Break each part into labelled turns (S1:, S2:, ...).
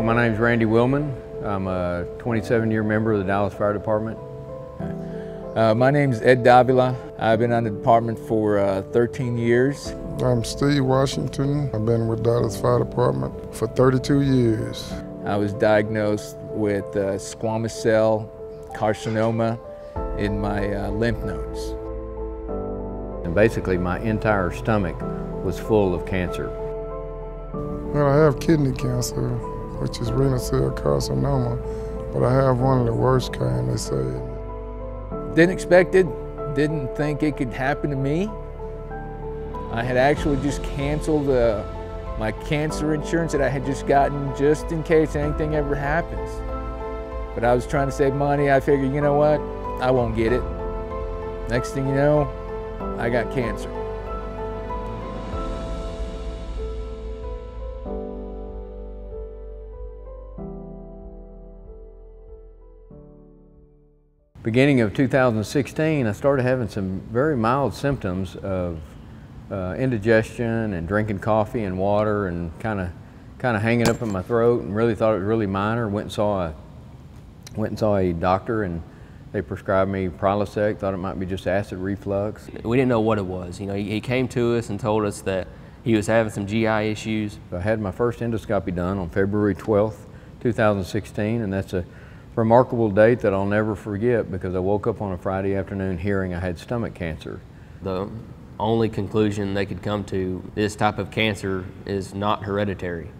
S1: So my name's Randy Willman. I'm a 27-year member of the Dallas Fire Department.
S2: My name's Ed Davila. I've been on the department for 13 years.
S3: I'm Steve Washington. I've been with Dallas Fire Department for 32 years.
S2: I was diagnosed with squamous cell carcinoma in my lymph nodes.
S1: And basically my entire stomach was full of cancer.
S3: Well, I have kidney cancer, which is renal cell carcinoma, but I have one of the worst kind, they say.
S2: Didn't expect it, didn't think it could happen to me. I had actually just canceled my cancer insurance that I had just gotten just in case anything ever happens. But I was trying to save money. I figured, you know what, I won't get it. Next thing you know, I got cancer.
S1: Beginning of 2016, I started having some very mild symptoms of indigestion and drinking coffee and water and kind of hanging up in my throat, and really thought it was really minor. Went and saw a doctor, and they prescribed me Prilosec. Thought it might be just acid reflux.
S4: We didn't know what it was. You know, he came to us and told us that he was having some GI issues.
S1: I had my first endoscopy done on February 12th, 2016, and that's a remarkable date that I'll never forget because I woke up on a Friday afternoon hearing I had stomach cancer.
S4: The only conclusion they could come to, this type of cancer is not hereditary.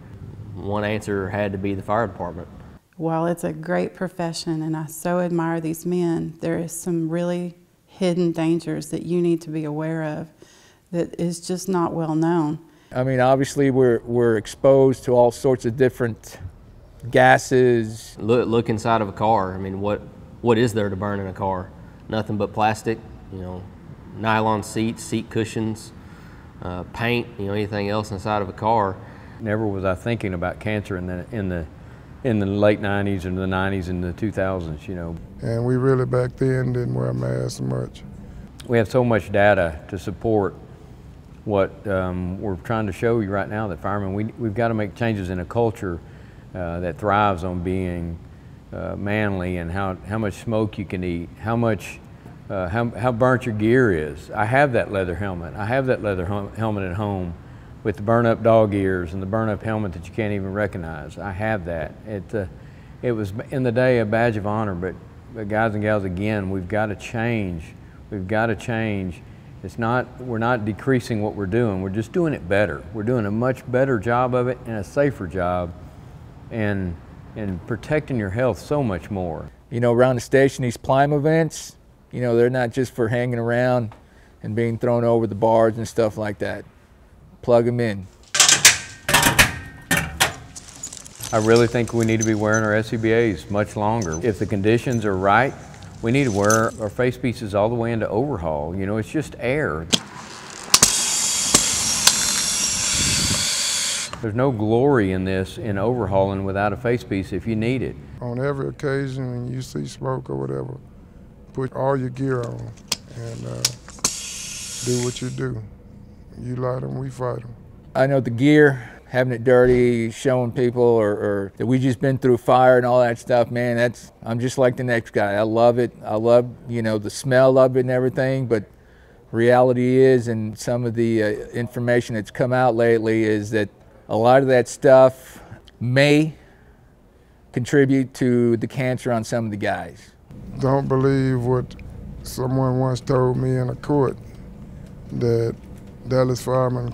S4: One answer had to be the fire department.
S5: While it's a great profession and I so admire these men, there is some really hidden dangers that you need to be aware of that is just not well known.
S2: I mean, obviously we're exposed to all sorts of different gases.
S4: Look inside of a car. I mean, what is there to burn in a car? Nothing but plastic, you know, nylon seats, seat cushions, paint, you know, anything else inside of a car.
S1: Never was I thinking about cancer in the late 90s and the 90s and the 2000s, you know.
S3: And we really back then didn't wear masks much.
S1: We have so much data to support what we're trying to show you right now, that firemen, we've got to make changes in a culture that thrives on being manly, and how much smoke you can eat, how burnt your gear is. I have that leather helmet. I have that leather helmet at home with the burn up dog ears and the burn up helmet that you can't even recognize. I have that. It was in the day a badge of honor, but guys and gals, again, we've got to change. We've got to change. We're not decreasing what we're doing. We're just doing it better. We're doing a much better job of it and a safer job, and protecting your health so much more.
S2: You know, around the station, these Plime events, you know, they're not just for hanging around and being thrown over the bars and stuff like that. Plug them in.
S1: I really think we need to be wearing our SCBAs much longer. If the conditions are right, we need to wear our face pieces all the way into overhaul. You know, it's just air. There's no glory in this, in overhauling without a face piece if you need it.
S3: On every occasion when you see smoke or whatever, put all your gear on and do what you do. You light them, we fight them.
S2: I know the gear, having it dirty, showing people or that we just been through fire and all that stuff, man, I'm just like the next guy. I love it. I love, you know, the smell of it and everything, but reality is, and some of the information that's come out lately is that a lot of that stuff may contribute to the cancer on some of the guys.
S3: Don't believe what someone once told me in a court, that Dallas firemen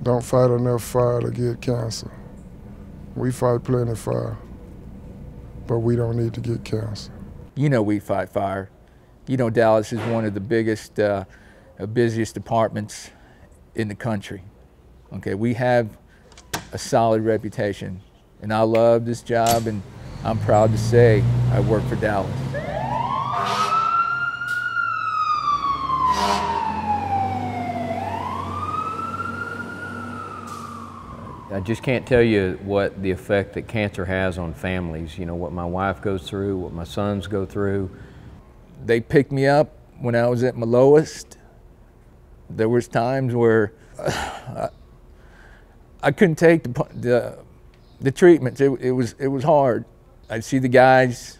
S3: don't fight enough fire to get cancer. We fight plenty of fire, but we don't need to get cancer.
S2: You know we fight fire. You know Dallas is one of the biggest, busiest departments in the country. Okay, we have a solid reputation, and I love this job, and I'm proud to say I work for Dallas.
S1: I just can't tell you what the effect that cancer has on families. You know, what my wife goes through, what my sons go through.
S2: They picked me up when I was at my lowest. There was times where I couldn't take the treatments. It was hard. I'd see the guys,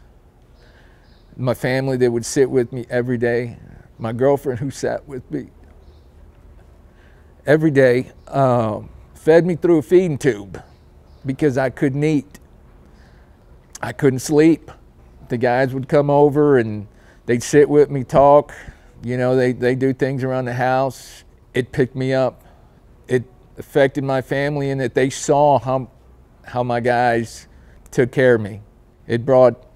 S2: my family that would sit with me every day, my girlfriend who sat with me every day, fed me through a feeding tube because I couldn't eat. I couldn't sleep. The guys would come over and they'd sit with me, talk. You know, they do things around the house. It picked me up. It affected my family in that they saw how my guys took care of me. It brought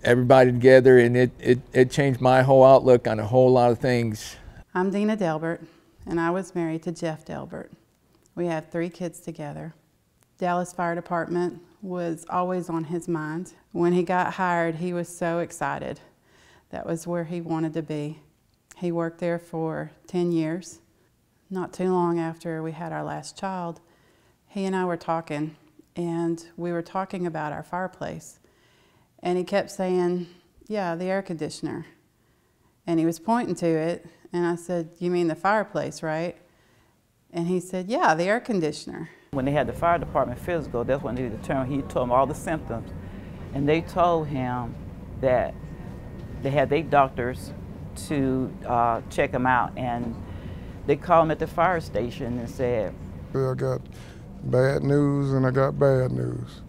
S2: everybody together, and it changed my whole outlook on a whole lot of things.
S5: I'm Dina Delbert, and I was married to Jeff Delbert. We have 3 kids together. Dallas Fire Department was always on his mind. When he got hired, he was so excited. That was where he wanted to be. He worked there for 10 years. Not too long after we had our last child, he and I were talking, and we were talking about our fireplace. And he kept saying, yeah, the air conditioner. And he was pointing to it, and I said, you mean the fireplace, right? And he said, yeah, the air conditioner.
S6: When they had the fire department physical, that's when they determined, he told them all the symptoms. And they told him that they had their doctors to check him out. And they called him at the fire station and said,
S3: I got bad news and I got bad news.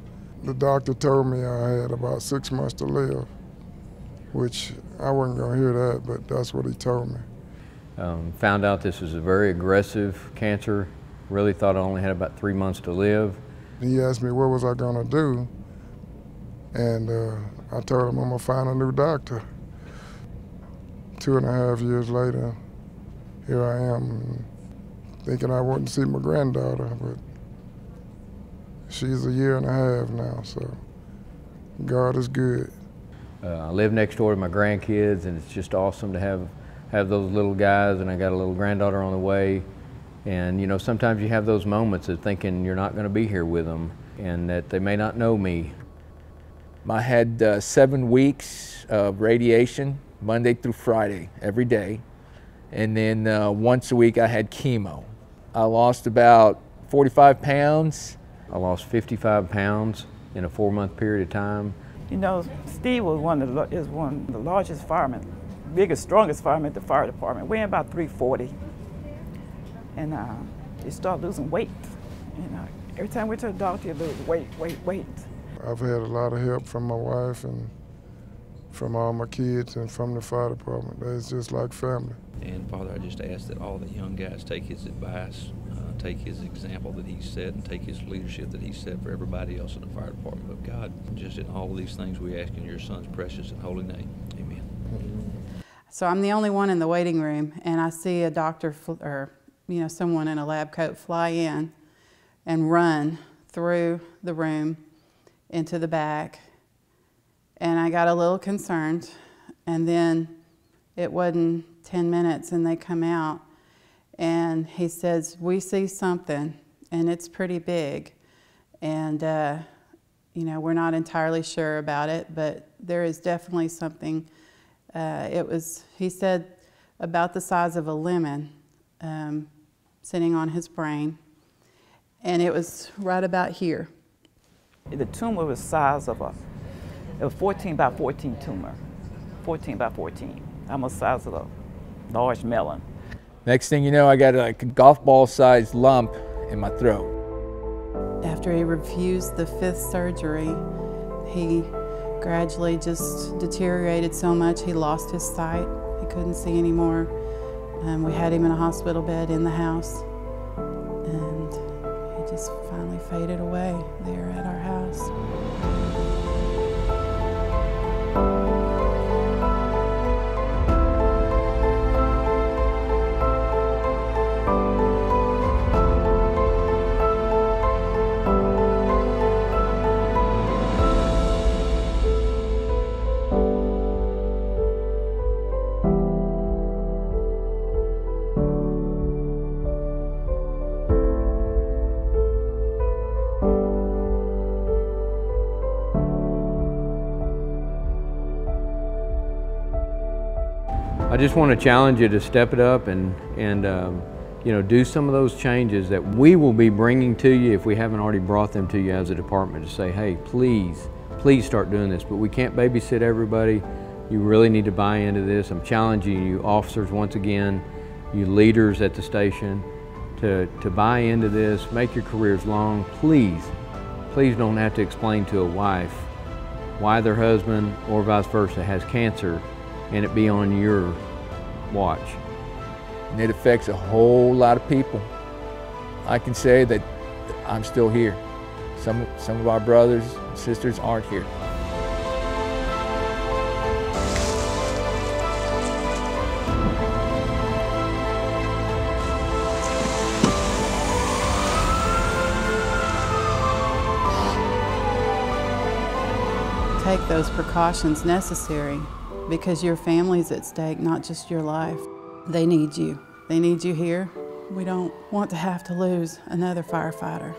S3: The doctor told me I had about 6 months to live, which I wasn't gonna hear that, but that's what he told me.
S1: Found out this was a very aggressive cancer. Really thought I only had about 3 months to live.
S3: He asked me what was I gonna do, and I told him I'm gonna find a new doctor. 2.5 years later, here I am, thinking I wouldn't see my granddaughter, but she's 1.5 years now, so God is good.
S1: I live next door to my grandkids, and it's just awesome to have those little guys, and I got a little granddaughter on the way. And you know, sometimes you have those moments of thinking you're not going to be here with them and that they may not know me.
S2: I had 7 weeks of radiation, Monday through Friday, every day. And then once a week I had chemo. I lost about 45 pounds.
S1: I lost 55 pounds in a 4-month period of time.
S6: you know, Steve was one of the largest firemen, biggest, strongest fireman at the fire department, weighing about 340. And he started losing weight. You know, every time we went to the doctor, he'd lose weight.
S3: I've had a lot of help from my wife and from all my kids and from the fire department. It's just like family.
S7: And Father, I just ask that all the young guys take his advice, take his example that he set, and take his leadership that he set for everybody else in the fire department. But God, just in all of these things we ask in your Son's precious and holy name. Amen.
S5: So I'm the only one in the waiting room, and I see a doctor or someone in a lab coat fly in and run through the room into the back. And I got a little concerned, and then it wasn't 10 minutes and they come out and he says, "We see something and it's pretty big, and we're not entirely sure about it, but there is definitely something." He said, about the size of a lemon sitting on his brain, and it was right about here.
S6: The tumor was the size of a 14 by 14 tumor, 14 by 14, almost the size of a large melon.
S2: Next thing you know, I got like a golf ball sized lump in my throat.
S5: After he refused the 5th surgery, he gradually just deteriorated so much he lost his sight. He couldn't see anymore. We had him in a hospital bed in the house, and he just finally faded away there at our house.
S1: I just want to challenge you to step it up and do some of those changes that we will be bringing to you if we haven't already brought them to you as a department, to say, hey, please start doing this. But we can't babysit everybody. You really need to buy into this. I'm challenging you officers once again, you leaders at the station, to buy into this, make your careers long. Please don't have to explain to a wife why their husband or vice versa has cancer and it be on your watch.
S2: And it affects a whole lot of people. I can say that I'm still here. Some of our brothers and sisters aren't here.
S5: Take those precautions necessary because your family's at stake, not just your life. They need you. They need you here. We don't want to have to lose another firefighter.